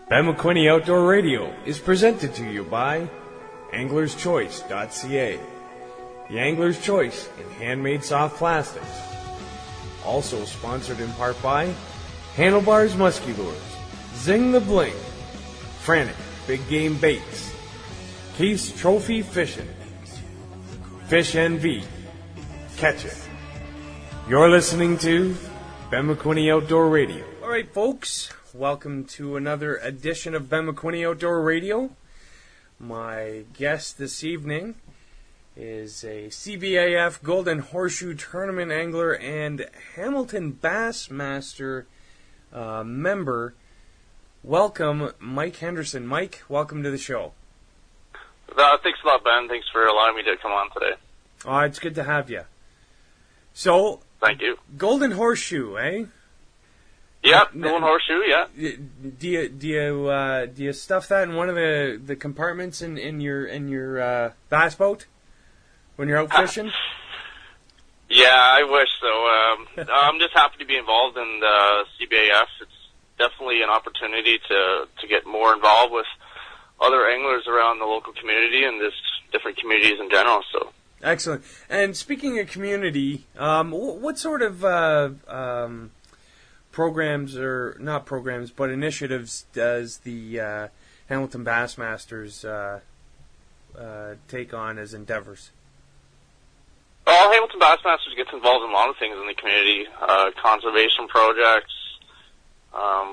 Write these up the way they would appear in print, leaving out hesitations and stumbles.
Ben McQuinney Outdoor Radio is presented to you by AnglersChoice.ca, the Angler's Choice in handmade soft plastics. Also sponsored in part by Handlebars Musky Lures, Zing the Bling, Frantic Big Game Baits, Keith's Trophy Fishing, Fish NV, Catch It. You're listening to Ben McQuinney Outdoor Radio. All right, folks, welcome to another edition of Ben McQuinney Outdoor Radio. My guest this evening is a CBAF Golden Horseshoe Tournament angler and Hamilton Bassmaster member. Welcome, Mike Henderson. Mike, welcome to the show. Thanks a lot, Ben. Thanks for allowing me to come on today. It's good to have you. So, thank you. Golden Horseshoe, eh? Yeah, Golden Horseshoe. Yeah. Do you stuff that in one of the compartments in your bass boat when you're out fishing? Yeah, I wish so. I'm just happy to be involved in the CBAF. It's definitely an opportunity to get more involved with other anglers around the local community and just different communities in general. So excellent. And speaking of community, what sort of programs, or not programs, but initiatives does the Hamilton Bassmasters take on as endeavors? Well, Hamilton Bassmasters gets involved in a lot of things in the community, conservation projects.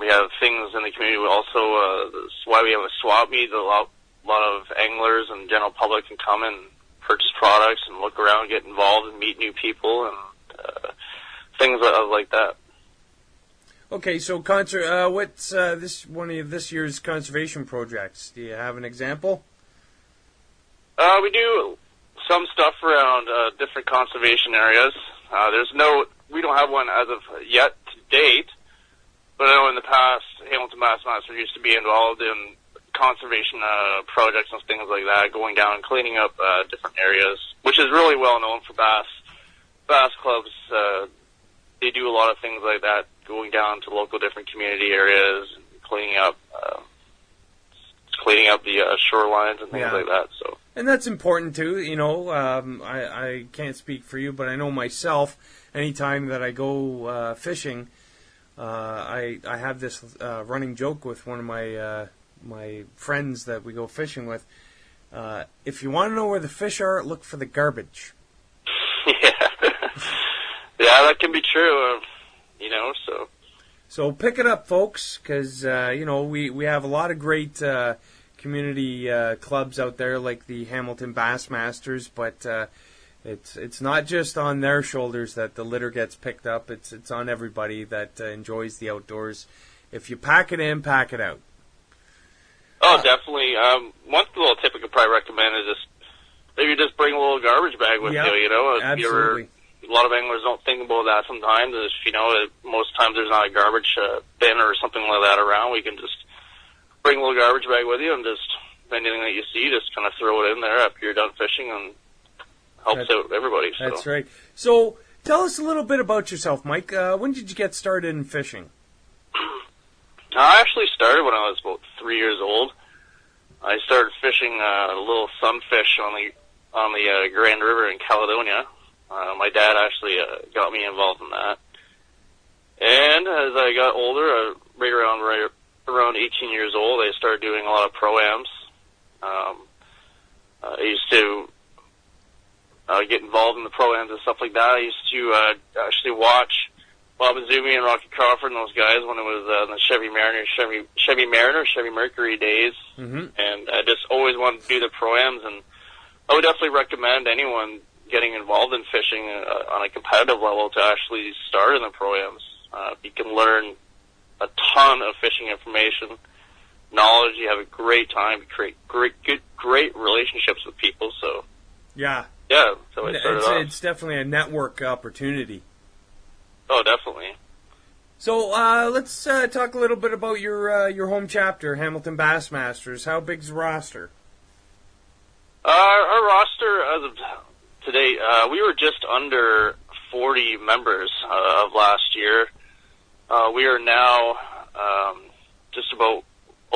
We have things in the community. We also, that's why we have a swap meet. A lot of anglers and general public can come and purchase products and look around, get involved, and meet new people and things like that. Okay, so what's one of this year's conservation projects? Do you have an example? We do some stuff around different conservation areas. We don't have one as of yet to date, but I know in the past, Hamilton Bassmaster used to be involved in conservation projects and things like that, going down and cleaning up different areas, which is really well known for bass clubs. They do a lot of things like that, going down to local different community areas, and cleaning up the shorelines and things like that. So, and that's important too. You know, I can't speak for you, but I know myself. Anytime that I go fishing, I have this running joke with one of my friends that we go fishing with. If you want to know where the fish are, look for the garbage. Yeah, that can be true. So pick it up, folks, because we have a lot of great community clubs out there, like the Hamilton Bassmasters, but it's not just on their shoulders that the litter gets picked up. It's on everybody that enjoys the outdoors. If you pack it in, pack it out. Oh, definitely. One little tip I could probably recommend is maybe just bring a little garbage bag with you. Absolutely. A lot of anglers don't think about that sometimes. Most times there's not a garbage bin or something like that around. We can just bring a little garbage bag with you and just anything that you see, just kind of throw it in there after you're done fishing, and helps out everybody. So. That's right. So tell us a little bit about yourself, Mike. When did you get started in fishing? I actually started when I was about 3 years old. I started fishing little sunfish on the Grand River in Caledonia. My dad actually got me involved in that. And as I got older, right around 18 years old, I started doing a lot of pro-ams. I used to get involved in the pro-ams and stuff like that. I used to actually watch Bob Azumi and Rocky Crawford and those guys when it was the Chevy Mercury days. Mm-hmm. And I just always wanted to do the pro-ams, and I would definitely recommend anyone getting involved in fishing on a competitive level to actually start in the pro-ams. You can learn a ton of fishing information, knowledge. You have a great time. You create great relationships with people. So yeah. So I started off. It's definitely a network opportunity. Oh, definitely. So let's talk a little bit about your home chapter, Hamilton Bassmasters. How big's the roster? Our roster as of today, we were just under 40 members of last year. We are now just about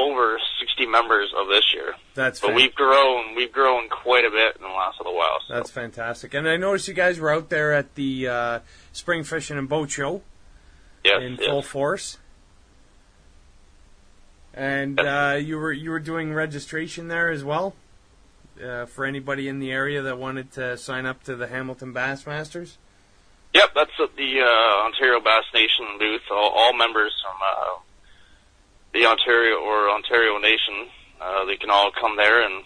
over 60 members of this year. But we've grown quite a bit in the last little while. So. That's fantastic. And I noticed you guys were out there at the Spring Fishing and Boat Show in full force. And you were doing registration there as well for anybody in the area that wanted to sign up to the Hamilton Bassmasters? Yep, that's at the Ontario Bass Nation booth. All members from the Ontario Nation, they can all come there and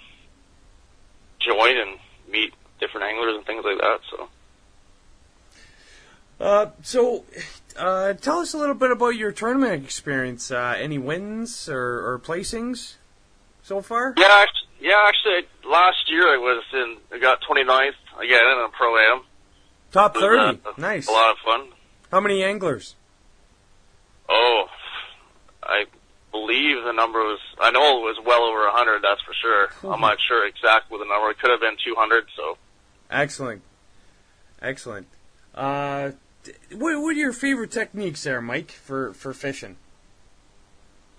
join and meet different anglers and things like that. So, tell us a little bit about your tournament experience. Any wins or placings so far? Yeah, actually, last year I got 29th again in a Pro-Am. Top 30, nice. A lot of fun. How many anglers? Oh, I believe the number was, I know it was well over 100, that's for sure. I'm not sure exactly the number. It could have been 200, so. Excellent. What are your favorite techniques there, Mike, for fishing?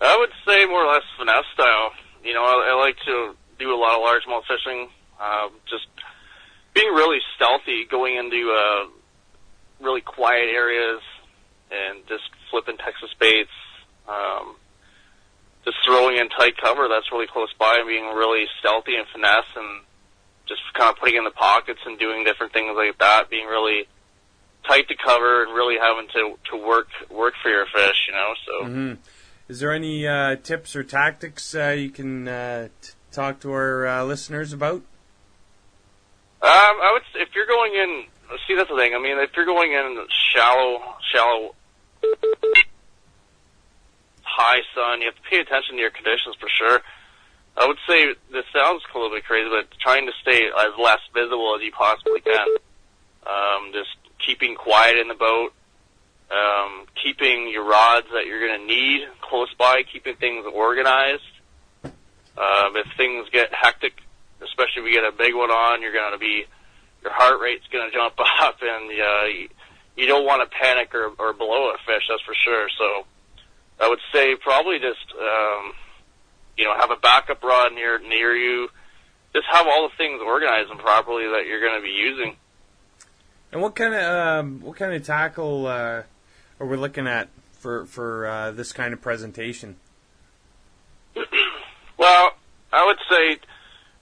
I would say more or less finesse style. You know, I like to do a lot of largemouth fishing, just being really stealthy, going into really quiet areas and just flipping Texas baits, just throwing in tight cover that's really close by and being really stealthy and finesse and just kind of putting in the pockets and doing different things like that, being really tight to cover and really having to work for your fish, you know. So, Is there any tips or tactics you can talk to our listeners about? I would say if you're going in, see, that's the thing. I mean, if you're going in shallow, high sun, you have to pay attention to your conditions for sure. I would say this sounds a little bit crazy, but trying to stay as less visible as you possibly can. Just keeping quiet in the boat, keeping your rods that you're going to need close by, keeping things organized. If things get hectic, especially if you get a big one on, your heart rate's going to jump up, and you don't want to panic or blow a fish, that's for sure. So I would say probably just, have a backup rod near you. Just have all the things organized and properly that you're going to be using. And what kind of tackle are we looking at for this kind of presentation? Well, I would say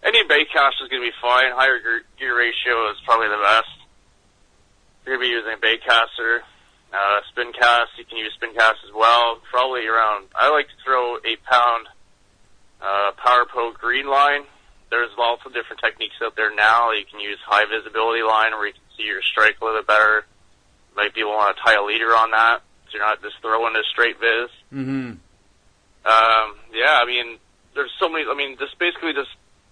any bait cast is going to be fine. Higher gear ratio is probably the best. You're going to be using a bait caster. Spin cast, you can use spin cast as well. Probably around, I like to throw 8-pound Power Pro green line. There's lots of different techniques out there now. You can use high visibility line where you can see your strike a little bit better. Might be want to tie a leader on that, so you're not just throwing a straight viz. Yeah, I mean, there's so many. I mean, just basically just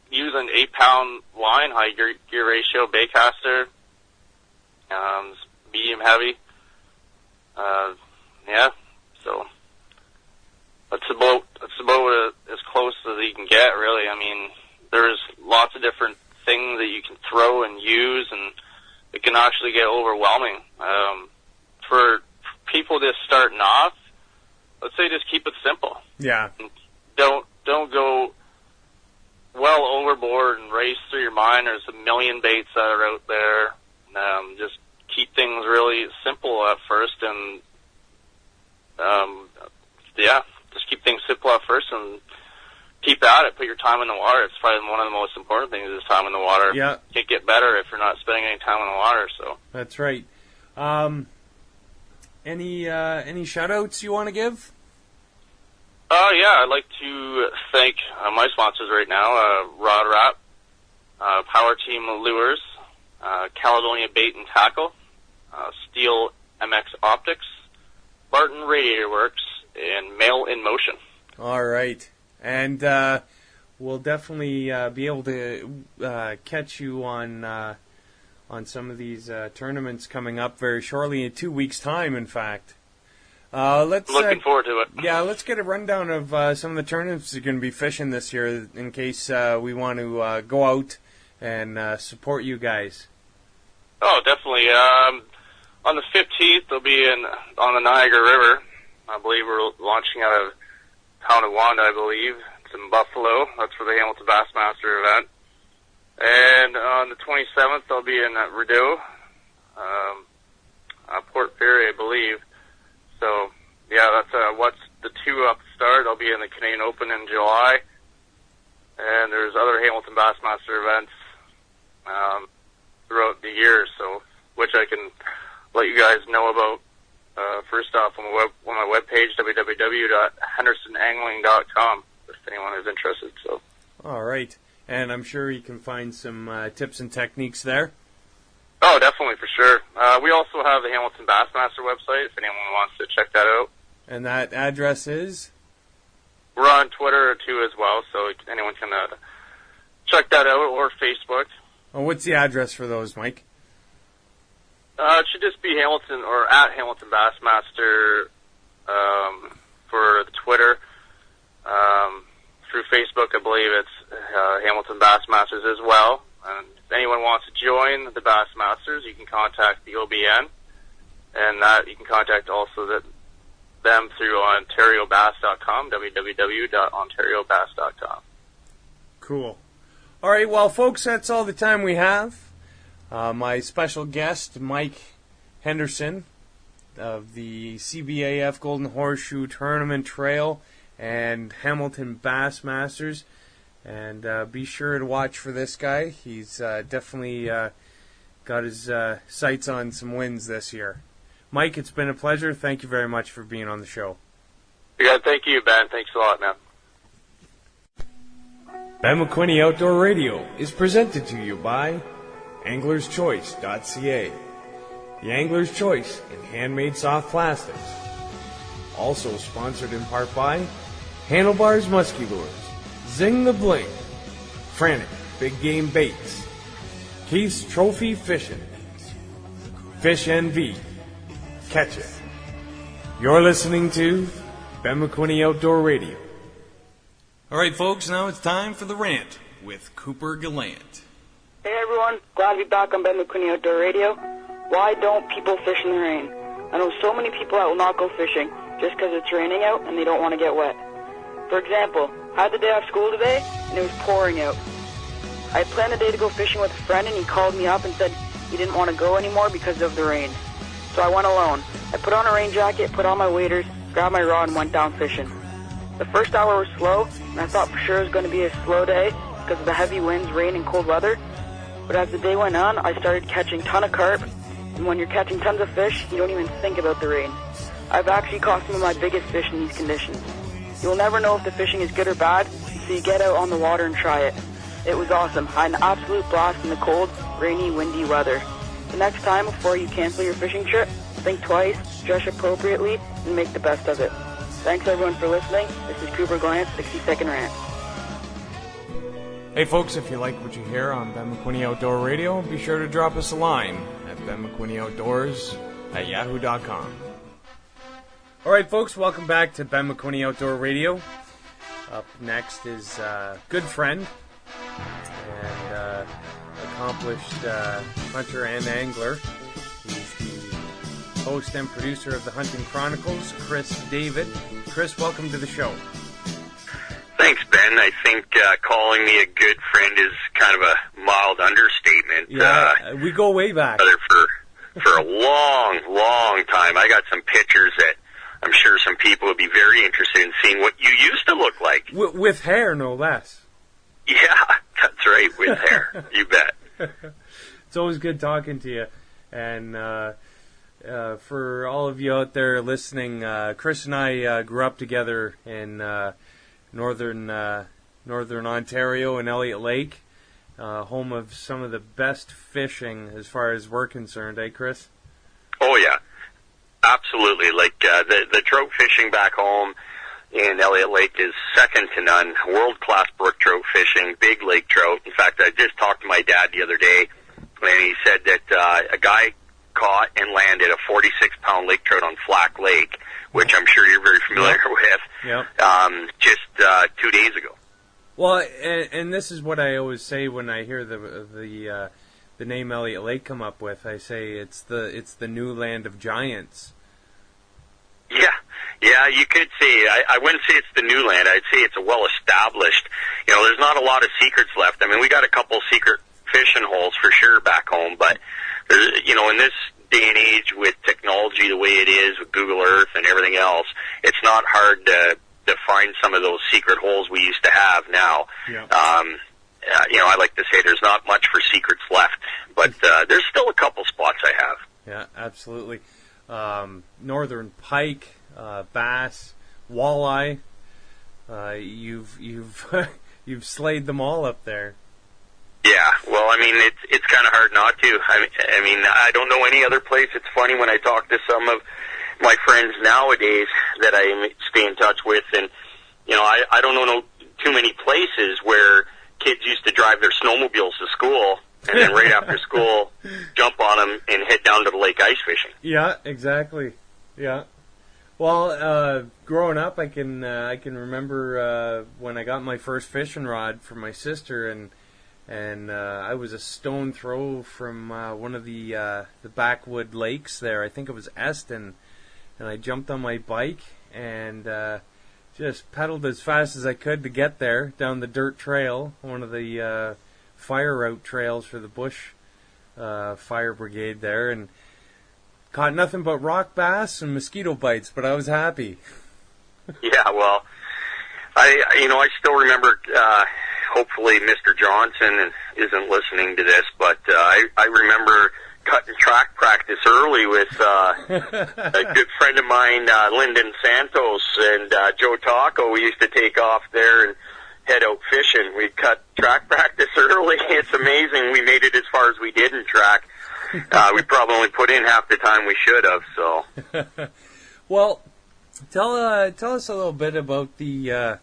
use an 8-pound line, high gear ratio baitcaster, medium heavy. Yeah, so that's about as close as you can get, really. I mean, there's lots of different things that you can throw and use, and it can actually get overwhelming. For people just starting off, let's say just keep it simple. Yeah. Don't go well overboard and race through your mind. There's a million baits that are out there. Just keep things really simple at first, and just keep things simple at first and keep at it. Put your time in the water. It's probably one of the most important things is time in the water. Yeah. You can't get better if you're not spending any time in the water. So that's right. Any shout-outs you want to give? Yeah, I'd like to thank my sponsors right now, Rod Wrap, Power Team Lures, Caledonia Bait and Tackle, Steel MX Optics, Barton Radiator Works, and Mail in Motion. All right. And we'll definitely be able to catch you on some of these tournaments coming up very shortly, in 2 weeks' time, in fact. Looking forward to it. Yeah, let's get a rundown of some of the tournaments you're going to be fishing this year in case we want to go out and support you guys. Oh, definitely. On the 15th, they'll be on the Niagara River. I believe we're launching out of Tonawanda, I believe. It's in Buffalo. That's for the Hamilton Bassmaster event. And on the 27th, I'll be in Rideau, Port Perry, I believe. So, yeah, that's what's the two up start. I'll be in the Canadian Open in July. And there's other Hamilton Bassmaster events throughout the year, so which I can let you guys know about. First off, on my webpage, www.hendersonangling.com, if anyone is interested. So. All right. And I'm sure you can find some tips and techniques there. Oh, definitely, for sure. We also have the Hamilton Bassmaster website, if anyone wants to check that out. And that address is? We're on Twitter, too, as well, so anyone can check that out, or Facebook. Oh, what's the address for those, Mike? It should just be Hamilton, or at Hamilton Bassmaster for the Twitter. Through Facebook, I believe it's Hamilton Bassmasters as well. And if anyone wants to join the Bassmasters, you can contact the OBN, and that you can contact also them through OntarioBass.com, www.ontariobass.com. Cool. All right, well, folks, that's all the time we have. My special guest, Mike Henderson of the CBAF Golden Horseshoe Tournament Trail and Hamilton Bassmasters. And be sure to watch for this guy. He's definitely got his sights on some wins this year. Mike, it's been a pleasure. Thank you very much for being on the show. Yeah, thank you, Ben. Thanks a lot, man. Ben McQuinney Outdoor Radio is presented to you by AnglersChoice.ca, the Angler's Choice in handmade soft plastics. Also sponsored in part by Handlebars Musky Lures, Zing the Bling, Frantic Big Game Baits, Keith's Trophy Fishing, Fish NV, Catch It. You're listening to Ben McQuinney Outdoor Radio. All right, folks, now it's time for the Rant with Cooper Gallant. Hey everyone, glad to be back on Ben McQuinney Outdoor Radio. Why don't people fish in the rain? I know so many people that will not go fishing just because it's raining out and they don't want to get wet. For example, I had the day off school today and it was pouring out. I had planned a day to go fishing with a friend and he called me up and said he didn't want to go anymore because of the rain. So I went alone. I put on a rain jacket, put on my waders, grabbed my rod and went down fishing. The first hour was slow and I thought for sure it was going to be a slow day because of the heavy winds, rain, and cold weather. But as the day went on, I started catching a ton of carp, and when you're catching tons of fish, you don't even think about the rain. I've actually caught some of my biggest fish in these conditions. You'll never know if the fishing is good or bad, so you get out on the water and try it. It was awesome. I had an absolute blast in the cold, rainy, windy weather. The next time, before you cancel your fishing trip, think twice, dress appropriately, and make the best of it. Thanks everyone for listening. This is Cooper Gallant, 60-Second Rant. Hey folks, if you like what you hear on Ben McQuinney Outdoor Radio, be sure to drop us a line at benmcquinney@yahoo.com. Alright folks, welcome back to Ben McQuinney Outdoor Radio. Up next is a good friend and accomplished hunter and angler. He's the host and producer of the Hunting Chronicles, Chris David. Chris, welcome to the show. Thanks, Ben. I think calling me a good friend is kind of a mild understatement. Yeah, we go way back. For a long, long time. I got some pictures that I'm sure some people would be very interested in seeing what you used to look like. With hair, no less. Yeah, that's right, with hair. You bet. It's always good talking to you. And for all of you out there listening, Chris and I grew up together in northern Ontario in Elliot Lake, home of some of the best fishing as far as we're concerned, eh, Chris? Oh yeah, absolutely. Like the trout fishing back home in Elliot Lake is second to none. World-class brook trout fishing, big lake trout. In fact, I just talked to my dad the other day, and he said that a guy caught and landed a 46-pound lake trout on Flack Lake, which I'm sure you're very familiar with, just 2 days ago. Well, and this is what I always say when I hear the name Elliot Lake come up with. I say it's the new land of giants. Yeah, you could say. I wouldn't say it's the new land. I'd say it's a well-established. There's not a lot of secrets left. I mean, we got a couple secret fishing holes for sure back home, but in this day and age with technology the way it is with Google Earth and everything else, it's not hard to find some of those secret holes we used to have now. Yeah. I like to say there's not much for secrets left, but there's still a couple spots I have. Yeah, absolutely. Northern pike, bass, walleye. You've you've slayed them all up there. Yeah, well, I mean, it's kind of hard not to. I mean, I don't know any other place. It's funny when I talk to some of my friends nowadays that I stay in touch with, and I don't know too many places where kids used to drive their snowmobiles to school and then right after school jump on them and head down to the lake ice fishing. Yeah, exactly. Yeah. Well, growing up, I can remember when I got my first fishing rod from my sister, and I was a stone throw from one of the backwood lakes there. I think it was Eston, and I jumped on my bike and just pedaled as fast as I could to get there down the dirt trail, one of the fire route trails for the bush fire brigade there, and caught nothing but rock bass and mosquito bites, but I was happy. Yeah, well, I still remember. Hopefully, Mr. Johnson isn't listening to this, but I remember cutting track practice early with a good friend of mine, Lyndon Santos, and Joe Taco. We used to take off there and head out fishing. We cut track practice early. It's amazing. We made it as far as we did in track. We probably only put in half the time we should have. So, well, tell us a little bit about the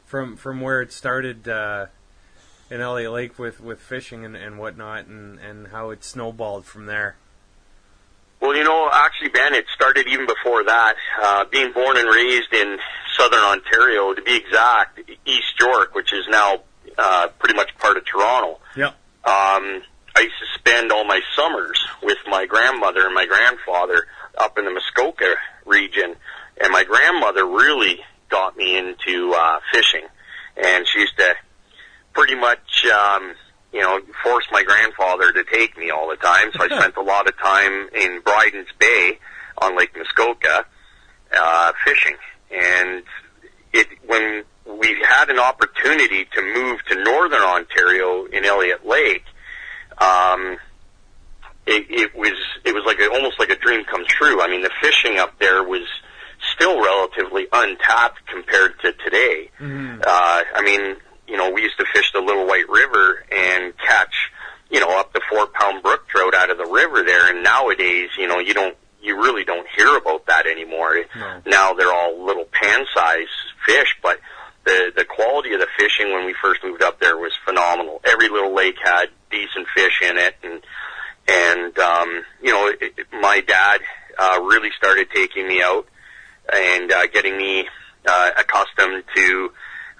from where it started in Elliot Lake with fishing and whatnot, and how it snowballed from there. Well, actually, Ben, it started even before that. Being born and raised in southern Ontario, to be exact, East York, which is now pretty much part of Toronto. Yeah. I used to spend all my summers with my grandmother and my grandfather up in the Muskoka region, and my grandmother really got me into fishing, and she used to pretty much, force my grandfather to take me all the time. So I spent a lot of time in Bryden's Bay on Lake Muskoka fishing, and when we had an opportunity to move to northern Ontario in Elliot Lake, it was like almost like a dream come true. I mean, the fishing up there was still relatively untapped compared to today. Mm-hmm. We used to fish the Little White River and catch, up to 4-pound brook trout out of the river there. And nowadays, you really don't hear about that anymore. No. Now they're all little pan-sized fish, but the quality of the fishing when we first moved up there was phenomenal. Every little lake had decent fish in it, and my dad really started taking me out and getting me accustomed to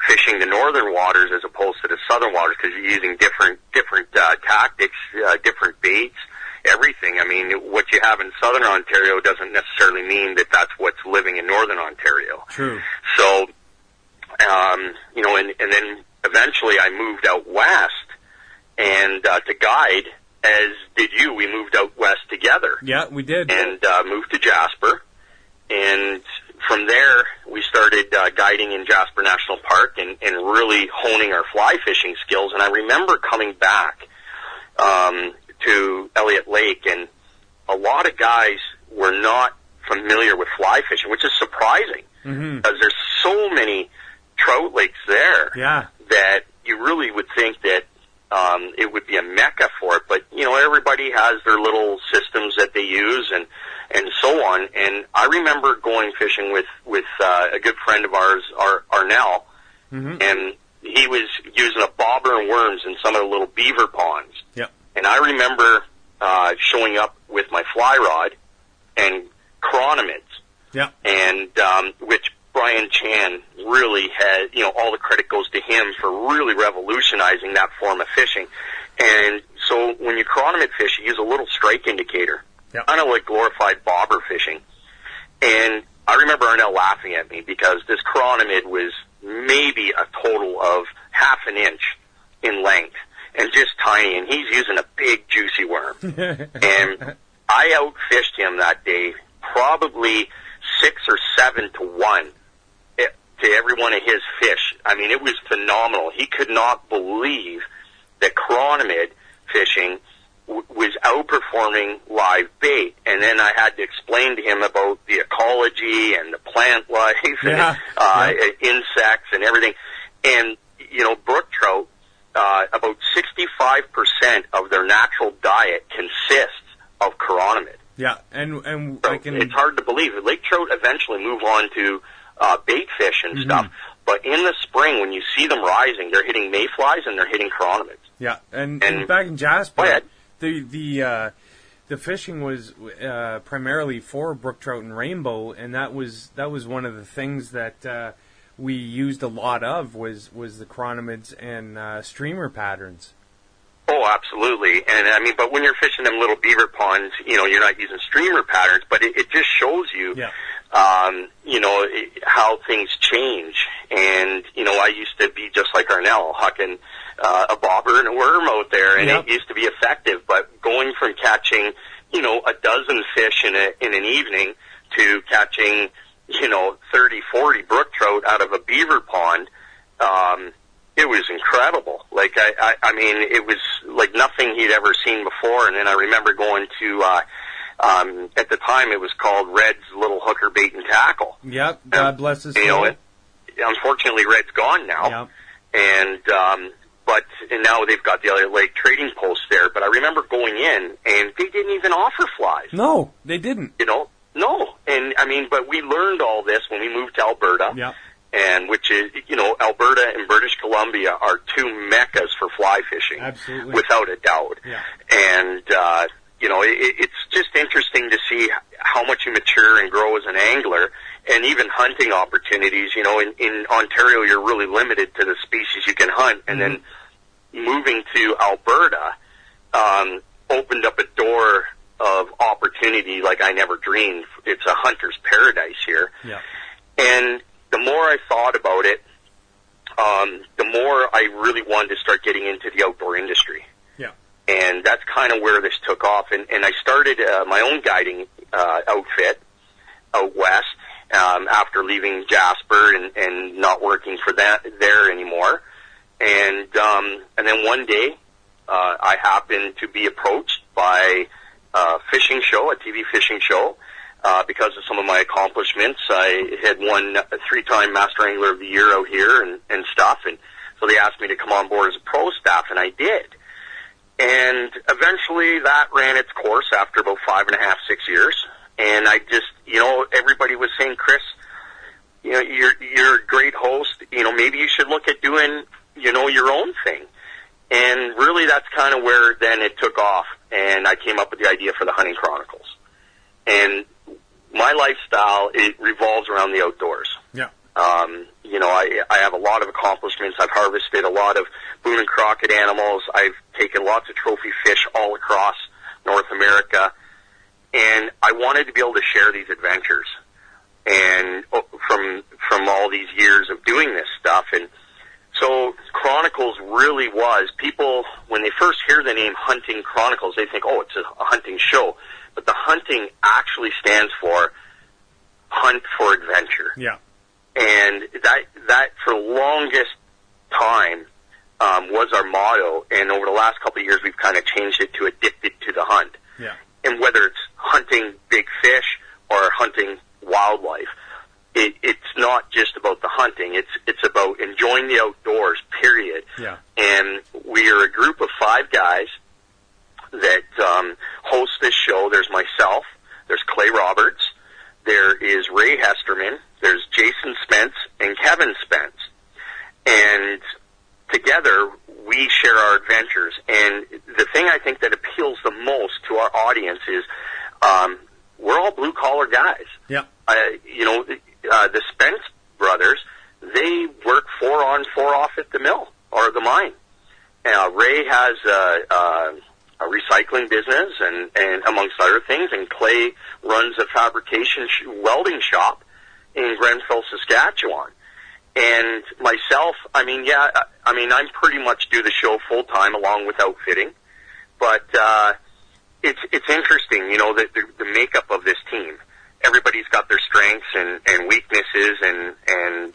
fishing the northern waters as opposed to the southern waters, because you're using different tactics, different baits, everything. I mean, what you have in southern Ontario doesn't necessarily mean that that's what's living in northern Ontario. True. So, and then eventually I moved out west and to guide, as did you. We moved out west together. Yeah, we did. And moved to Jasper. And from there, we started guiding in Jasper National Park and really honing our fly fishing skills. And I remember coming back to Elliot Lake, and a lot of guys were not familiar with fly fishing, which is surprising, because there's so many trout lakes there that you really would think that it would be a mecca for it. But, everybody has their little systems that they use and so on. And I remember going fishing with a good friend of ours, Arnell, and he was using a bobber and worms in some of the little beaver ponds. Yep. And I remember showing up with my fly rod and chronomets, and which Brian Chan really had, all the credit goes to him for really revolutionizing that form of fishing. And so when you chronomet fish, you use a little strike indicator, kind of like glorified bobber fishing. And I remember Arnell laughing at me because this chironomid was maybe a total of half an inch in length and just tiny, and he's using a big, juicy worm. And I outfished him that day probably 6 or 7 to 1 to every one of his fish. I mean, it was phenomenal. He could not believe that chironomid fishing was outperforming live bait. And then I had to explain to him about the ecology and the plant life and insects and everything. And, you know, brook trout, about 65% of their natural diet consists of chironomid. Yeah, and so I can... It's hard to believe. Lake trout eventually move on to bait fish and stuff. But in the spring, when you see them rising, they're hitting mayflies and they're hitting chironomids. Yeah, and back in Jasper, the fishing was primarily for brook trout and rainbow, and that was one of the things that we used a lot of was the chironomids and streamer patterns. Oh, absolutely. And I mean, but when you're fishing them little beaver ponds, you know, you're not using streamer patterns, but it just shows you, you know, how things change. And, you know, I used to be just like Arnell, hucking a bobber and a worm out there, and it used to be effective. But going from catching, you know, a dozen fish in an evening to catching, you know, 30, 40 brook trout out of a beaver pond, it was incredible. Like, I mean, it was like nothing he'd ever seen before. And then I remember going to, at the time it was called Red's Little Hooker Bait and Tackle. Yep, God bless his soul. You know, unfortunately Red's gone now. Yep. And now they've got the Elliot Lake trading post there. But I remember going in, and they didn't even offer flies. No, they didn't. You know, no. And, I mean, but we learned all this when we moved to Alberta. Yeah. And which is, you know, Alberta and British Columbia are two meccas for fly fishing. Absolutely. Without a doubt. Yeah. And, you know, it's just interesting to see how much you mature and grow as an angler, and even hunting opportunities. You know, in Ontario, you're really limited to the species you can hunt. And then moving to Alberta opened up a door of opportunity like I never dreamed. It's a hunter's paradise here. Yeah. And the more I thought about it, the more I really wanted to start getting into the outdoor industry. Yeah. And that's kind of where this took off. And I started my own guiding outfit out west after leaving Jasper and not working for that there anymore. And then one day I happened to be approached by a fishing show, a TV fishing show. Because of some of my accomplishments, I had won a 3-time Master Angler of the Year out here and stuff, and so they asked me to come on board as a pro staff, and I did. And eventually that ran its course after about 5.5, 6 years, and I just, you know, everybody was saying, Chris, you know, you're a great host, you know, maybe you should look at doing, you know, your own thing. And really that's kind of where then it took off, and I came up with the idea for the Hunting Chronicles. And my lifestyle, it revolves around the outdoors. Yeah. You know, I have a lot of accomplishments. I've harvested a lot of Boone and Crockett animals. I've taken lots of trophy fish all across North America. And I wanted to be able to share these adventures. And from all these years of doing this stuff. And so Chronicles really was, people, when they first hear the name Hunting Chronicles, they think, oh, it's a hunting show. But the hunting actually stands for Hunt for Adventure. Yeah. And that for the longest time was our motto. And over the last couple of years, we've kind of changed it to Addicted to the Hunt. Yeah. And whether it's hunting big fish or hunting wildlife, it's not just about the hunting. It's about enjoying the outdoors, period. Yeah. And we are a group of 5 guys that host this show. There's myself, there's Clay Roberts, there is Ray Hesterman, there's Jason Spence, and Kevin Spence. And together, we share our adventures. And the thing I think that appeals the most to our audience is we're all blue-collar guys. Yeah. You know, the Spence brothers, they work 4 on, 4 off at the mill or the mine. Ray has a recycling business and amongst other things, and Clay runs a fabrication welding shop in Grenfell, Saskatchewan. And myself, I'm pretty much do the show full time along with outfitting, but it's interesting, the makeup of this team. Everybody's got their strengths and weaknesses, and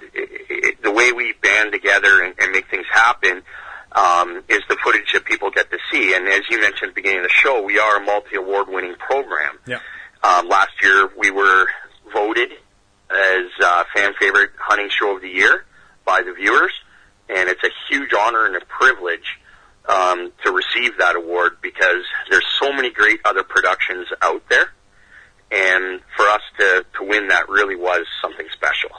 the way we band together and make things happen is the footage that people get to see. And as you mentioned at the beginning of the show, we are a multi-award winning program. Yeah. Last year we were voted as fan favorite hunting show of the year by the viewers, and it's a huge honor and a privilege to receive that award, because there's so many great other productions out there, and for us to win that really was something special.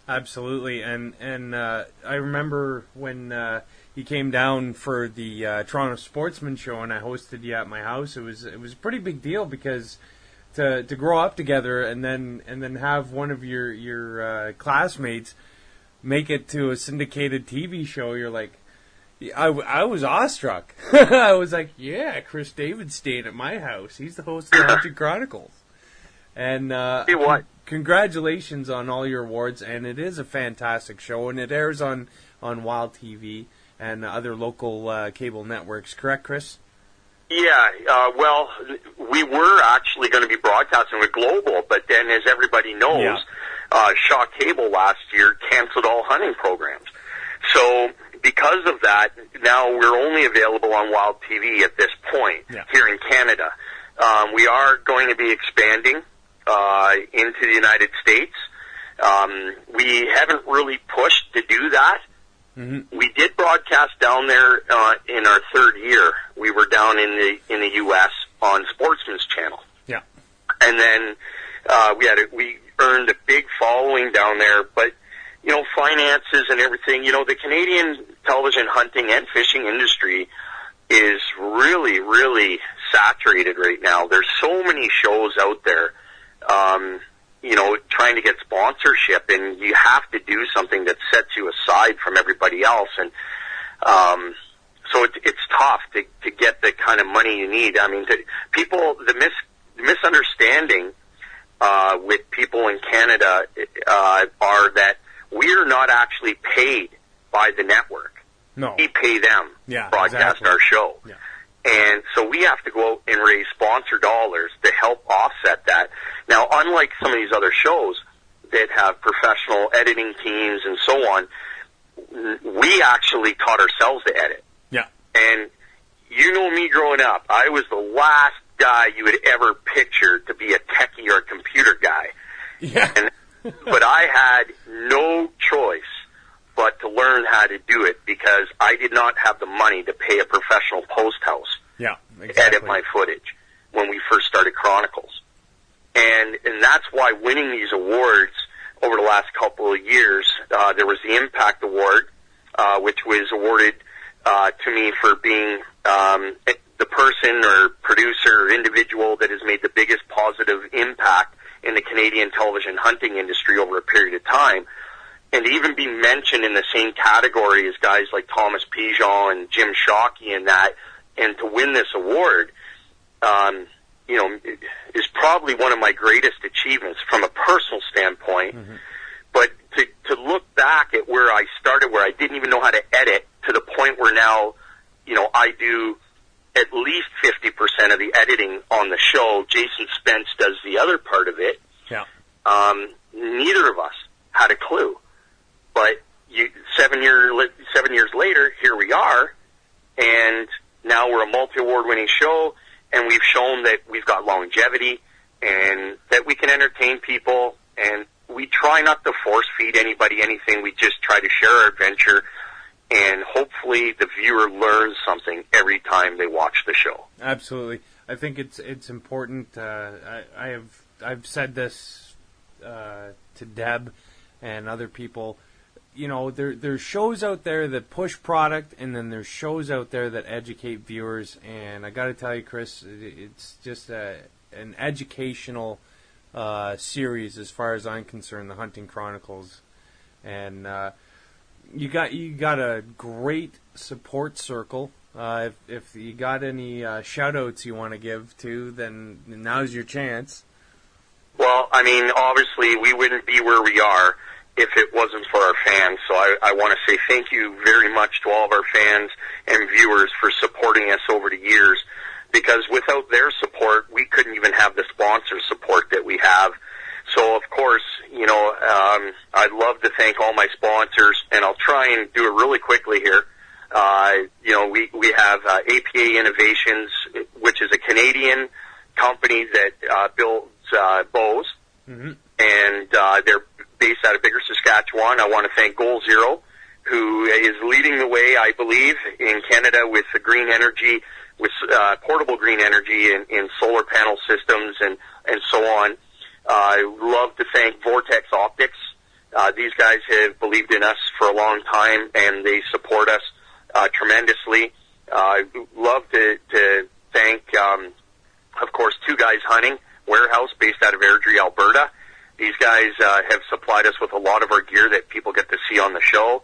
Absolutely, and I remember when you came down for the Toronto Sportsman Show, and I hosted you at my house. It was a pretty big deal, because to grow up together and then have one of your classmates make it to a syndicated TV show, you're like, I was awestruck. I was like, yeah, Chris David's staying at my house. He's the host of the Hunting Chronicles. And congratulations on all your awards, and it is a fantastic show, and it airs on Wild TV and other local cable networks. Correct, Chris? Yeah, well, we were actually going to be broadcasting with Global, but then, as everybody knows, Shaw Cable last year canceled all hunting programs. So because of that, now we're only available on Wild TV at this point here in Canada. We are going to be expanding into the United States. We haven't really pushed to do that. Mm-hmm. We did broadcast down there in our third year. We were down in the U.S. on Sportsman's Channel. Yeah, and then we earned a big following down there. But finances and everything. The Canadian television hunting and fishing industry is really, really saturated right now. There's so many shows out there. Trying to get sponsorship, and you have to do something that sets you aside from everybody else. And so it's tough to get the kind of money you need. I mean, the misunderstanding with people in Canada are that we're not actually paid by the network. No. We pay them to broadcast our show. Yeah. And so we have to go out and raise sponsor dollars to help offset that. Now, unlike some of these other shows that have professional editing teams and so on, we actually taught ourselves to edit. Yeah. And me growing up, I was the last guy you would ever picture to be a techie or a computer guy. Yeah. But I had no choice but to learn how to do it, because I did not have the money to pay a professional post house to edit my footage when we first started Chronicles. And that's why winning these awards over the last couple of years, there was the Impact Award, which was awarded to me for being the person or producer or individual that has made the biggest positive impact in the Canadian television hunting industry over a period of time. And to even be mentioned in the same category as guys like Thomas Pigeon and Jim Shockey and that, and to win this award, is probably one of my greatest achievements from a personal standpoint. Mm-hmm. But to look back at where I started, where I didn't even know how to edit, to the point where now, I do at least 50% of the editing on the show. Jason Spence does the other part of it. Yeah. Neither of us had a clue. But 7 years later, here we are, and now we're a multi-award winning show, and we've shown that we've got longevity and that we can entertain people, and we try not to force feed anybody anything. We just try to share our adventure, and hopefully the viewer learns something every time they watch the show. Absolutely. I think it's important. I've said this to Deb and other people. There's shows out there that push product, and then there's shows out there that educate viewers. And I got to tell you, Chris, it's just an educational series as far as I'm concerned, the Hunting Chronicles. And you got a great support circle If you got any shout-outs you want to give to, then now's your chance. Well, I mean, obviously, we wouldn't be where we are if it wasn't for our fans. So I want to say thank you very much to all of our fans and viewers for supporting us over the years, because without their support, we couldn't even have the sponsor support that we have. So, of course, I'd love to thank all my sponsors, and I'll try and do it really quickly here. We have APA Innovations, which is a Canadian company that builds bows, and they're based out of Bigger, Saskatchewan. I want to thank Goal Zero, who is leading the way, I believe, in Canada with the green energy, with portable green energy in solar panel systems and so on. I love to thank Vortex Optics. These guys have believed in us for a long time, and they support us tremendously. Love to thank, of course, Two Guys Hunting Warehouse based out of Airdrie, Alberta. These guys have supplied us with a lot of our gear that people get to see on the show.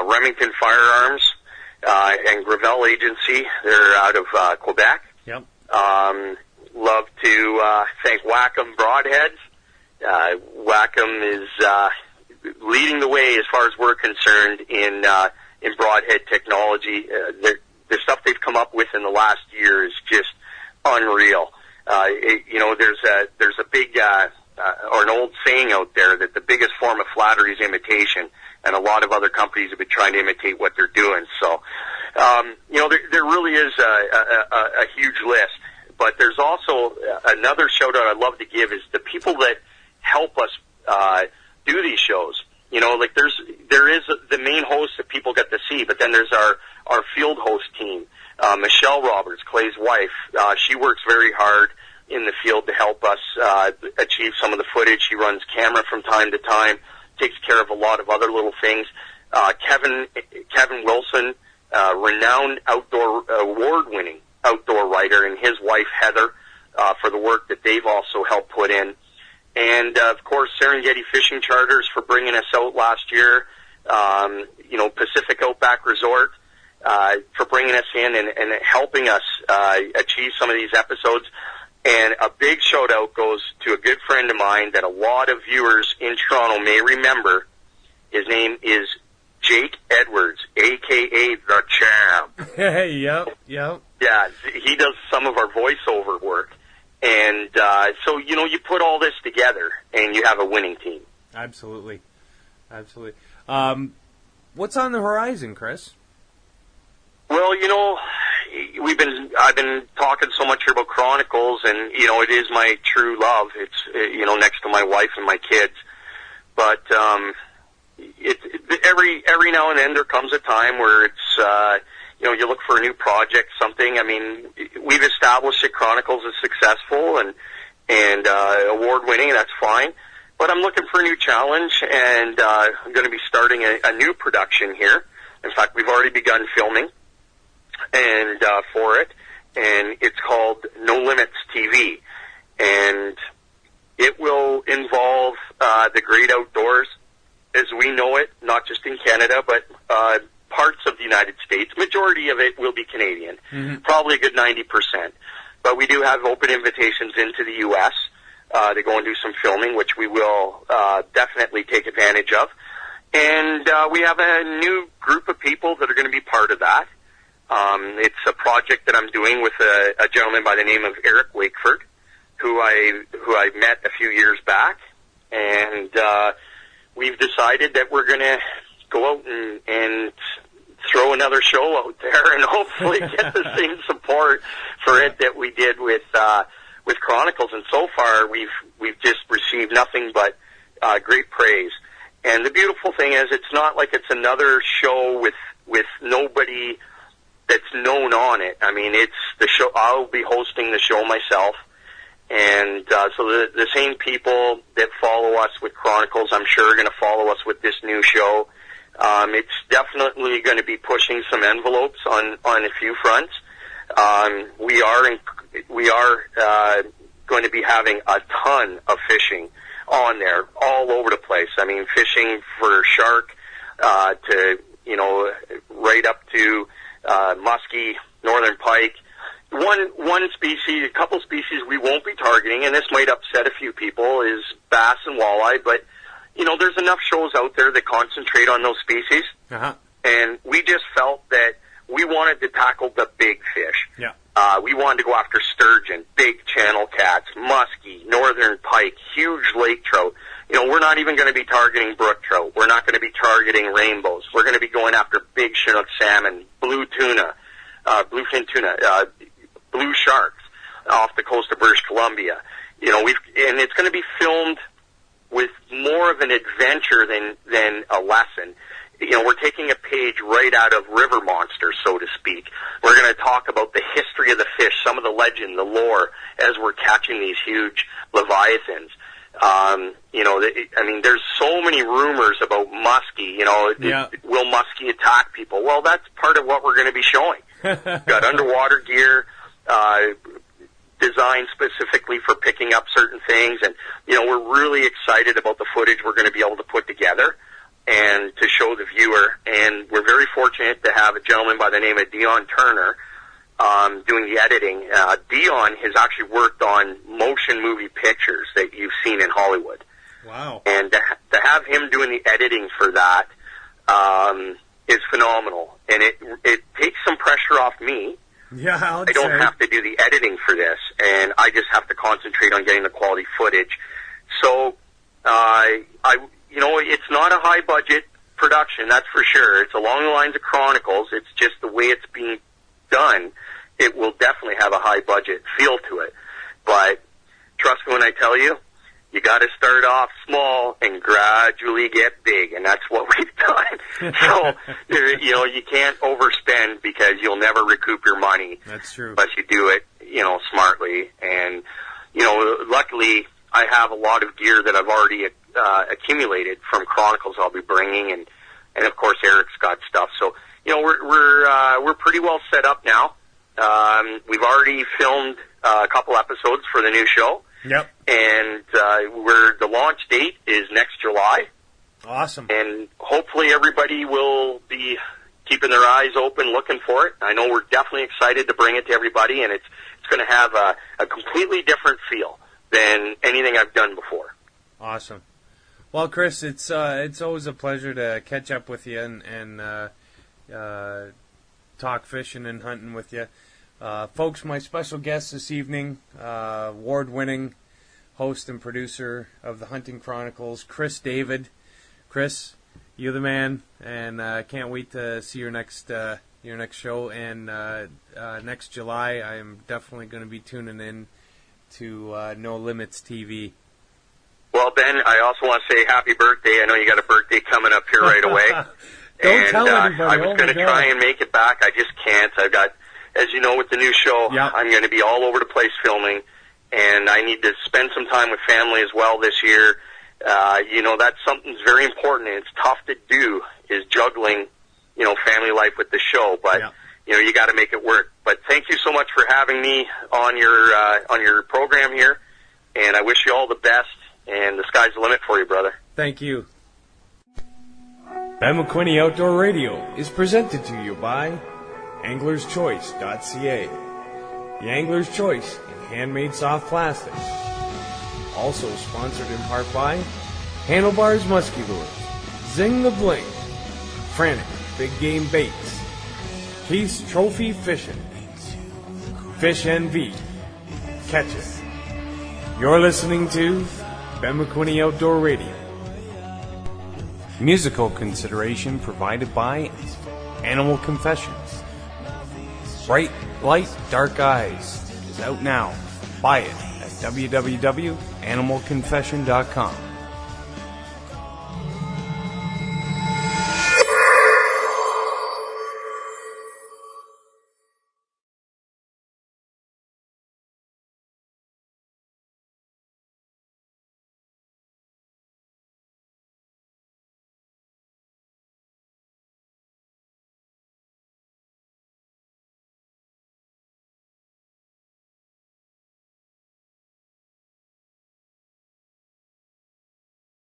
Remington Firearms and Gravel Agency, they're out of Quebec. Yep. Love to thank Wacom Broadheads. Wacom is leading the way as far as we're concerned in broadhead technology. The stuff they've come up with in the last year is just unreal. There's a big or an old saying out there that the biggest form of flattery is imitation, and a lot of other companies have been trying to imitate what they're doing. So, there really is a huge list. But there's also another shout out I'd love to give is the people that help us do these shows. There is the main host that people get to see, but then there's our field host team. Michelle Roberts, Clay's wife, she works very hard in the field to help us achieve some of the footage. She runs camera from time to time, takes care of a lot of other little things. Kevin Wilson, renowned award-winning outdoor writer, and his wife Heather for the work that they've also helped put in. And, of course, Serengeti Fishing Charters for bringing us out last year. Pacific Outback Resort for bringing us in and helping us achieve some of these episodes. And a big shout-out goes to a good friend of mine that a lot of viewers in Toronto may remember. His name is Jake Edwards, a.k.a. The Champ. Yep. Yeah, he does some of our voiceover work. And so, you put all this together, and you have a winning team. Absolutely. What's on the horizon, Chris? Well, I've been talking so much here about Chronicles, and, it is my true love. It's, next to my wife and my kids. But every now and then there comes a time where it's, you look for a new project, something. I mean, we've established that Chronicles is successful and award-winning, that's fine. But I'm looking for a new challenge, and I'm going to be starting a new production here. In fact, we've already begun filming and for it, and it's called No Limits TV. And it will involve the great outdoors as we know it, not just in Canada, but parts of the United States. Majority of it will be Canadian, probably a good 90%. But we do have open invitations into the U.S. To go and do some filming, which we will definitely take advantage of. And we have a new group of people that are going to be part of that. It's a project that I'm doing with a gentleman by the name of Eric Wakeford, who I met a few years back. And we've decided that we're going to go out and throw another show out there and hopefully get the same support for it that we did with Chronicles. And so far, we've just received nothing but great praise. And the beautiful thing is, it's not like it's another show with nobody that's known on it. I mean, it's the show. I'll be hosting the show myself. And so the same people that follow us with Chronicles, I'm sure, are going to follow us with this new show. It's definitely going to be pushing some envelopes on a few fronts. We are going to be having a ton of fishing on there, all over the place. I mean, fishing for shark to right up to muskie, northern pike. One species, a couple species we won't be targeting, and this might upset a few people, is bass and walleye, but, there's enough shows out there that concentrate on those species. Uh-huh. And we just felt that we wanted to tackle the big fish. Yeah. We wanted to go after sturgeon, big channel cats, muskie, northern pike, huge lake trout. We're not even going to be targeting brook trout. We're not going to be targeting rainbows. We're going to be going after big Chinook salmon, blue tuna, bluefin tuna, blue sharks off the coast of British Columbia. And it's going to be filmed with more of an adventure than a lesson. We're taking a page right out of River Monsters, so to speak. We're going to talk about the history of the fish, some of the legend, the lore, as we're catching these huge leviathans. There's so many rumors about muskie. Will muskie attack people? Well, that's part of what we're going to be showing. Got underwater gear, designed specifically for picking up certain things, and we're really excited about the footage we're going to be able to put together and to show the viewer. And we're very fortunate to have a gentleman by the name of Dion Turner doing the editing. Dion has actually worked on motion movie pictures that you've seen in Hollywood. Wow. And to have him doing the editing for that is phenomenal. And it takes some pressure off me. Yeah, I don't have to do the editing for this, and I just have to concentrate on getting the quality footage. So, it's not a high-budget production, that's for sure. It's along the lines of Chronicles. It's just the way it's being done. It will definitely have a high-budget feel to it. But trust me when I tell you, you got to start off small and gradually get big, and that's what we've done. So, you can't overspend because you'll never recoup your money. That's true. Unless you do it, smartly. And, luckily, I have a lot of gear that I've already accumulated from Chronicles I'll be bringing, and of course Eric's got stuff. So, we're pretty well set up now. We've already filmed a couple episodes for the new show. Yep. And the launch date is next July. Awesome. And hopefully everybody will be keeping their eyes open, looking for it. I know we're definitely excited to bring it to everybody, and it's going to have a completely different feel than anything I've done before. Awesome. Well, Chris, it's always a pleasure to catch up with you and talk fishing and hunting with you. Folks, my special guest this evening, award-winning host and producer of the Hunting Chronicles, Chris David. Chris, you're the man, and I can't wait to see your next show. And next July, I am definitely going to be tuning in to No Limits TV. Well, Ben, I also want to say happy birthday. I know you got a birthday coming up here right away. Don't tell anybody. I was going to try and make it back. I just can't. I've got, as you know, with the new show, yep. I'm going to be all over the place filming, and I need to spend some time with family as well this year. That's something that's very important, and it's tough to do, is juggling, family life with the show. But, yep. You got to make it work. But thank you so much for having me on your program here, and I wish you all the best, and the sky's the limit for you, brother. Thank you. Ben McQuinney Outdoor Radio is presented to you by AnglersChoice.ca, the Angler's Choice in handmade soft plastics. Also sponsored in part by Handlebars Musky Lures, Zing the Bling, Frantic Big Game Baits, Keith's Trophy Fishing, Fish NV, Catch It. You're listening to Ben McQuinney Outdoor Radio. Musical consideration provided by Animal Confessions. Bright Light, Dark Eyes is out now. Buy it at www.animalconfession.com.